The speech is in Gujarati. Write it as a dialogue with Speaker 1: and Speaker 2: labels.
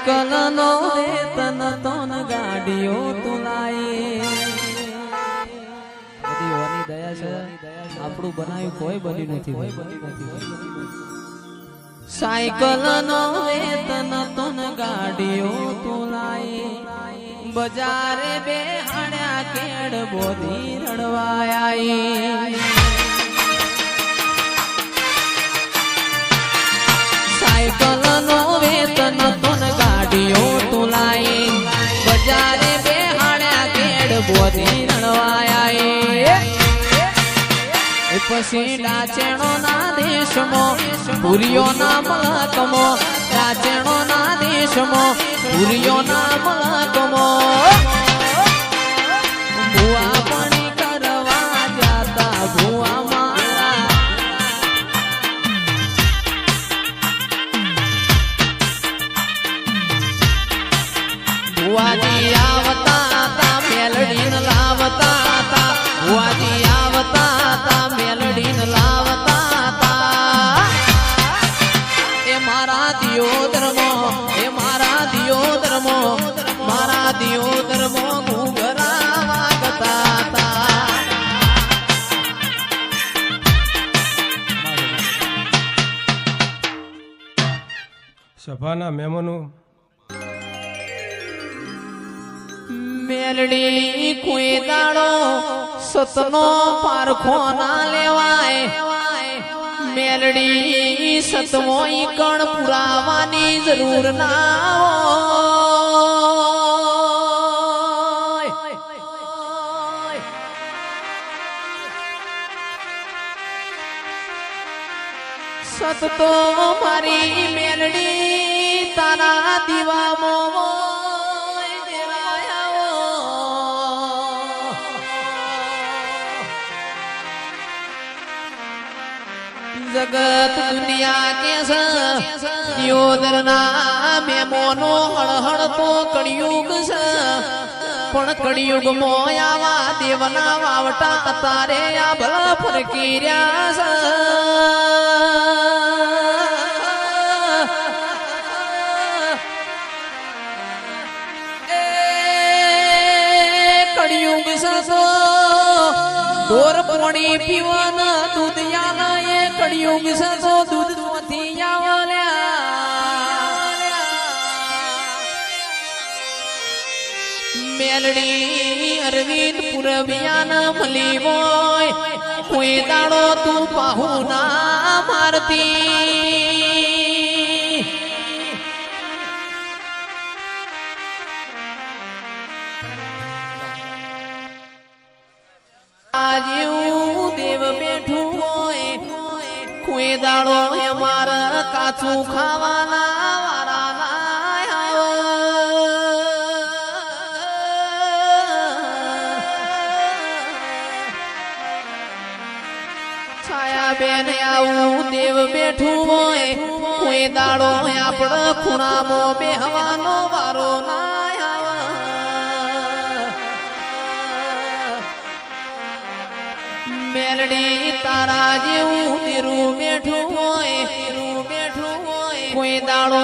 Speaker 1: સાયકલ નો વેતન તન ગાડીઓ તુલાય બધી ઓની દયા છે આપણું બનાવ્યું કોઈ બની નથી સાયકલ નો વેતન તન ગાડીઓ તુલાય બજારે બે હાડ્યા કેડ બોધી રડવાય સાયકલ નો વેતન તન ગાડીઓ તુલાય બજારે બે હાડ્યા કેડ બોધી રડવાય પછી ડાચેણો ના દેશમાં પુરીઓ ના મલકમો ડાચેણો ના દેશમાં પુરીઓ ના મલકમો ભુવા પાણી કરવા જાતા ભુવા મારા ભુવાજી આવતા હતા મેલડીન લાવતા હતા ભુવાજી આવતા હતા મેલડીન લાવતા હતા એ મારા દિયોદરમો એ મારા દિયોદરમો મારા દિયોદરમો ઘૂઘરા વાગતા હતા
Speaker 2: સભાના મહેમાનો
Speaker 1: મેલડી કોઈ દાડો સતનો પારખો ના લેવાય મેલડી સતમો કણ પુરાવાની જરૂર ના હોય સત તો મારી મેલડી તારા દીવામાં जगत दुनिया के दियोदर ना मेमोनो हड़हड़ तो कड़ियुग पण कड़ियुग मोयावा देवना वावटा ततारे या भल फरकी कड़ियुग सो दौर पानी पीवाना दूध याला कड़ियुग सो दूध मोती मेलडी अरविंद पुरबियाना मली बोय कोई दाड़ो तू पाहू ना मारती आज देव बैठू कोई दाड़ो हमारा काचू खावाना वाला छाया बेन आऊ देव बैठू होय कोई दाड़ो आपण खूणा मो बेहवानो वारो ना मेलडी तारा जेवू तेरू बैठू होय कोई दाड़ो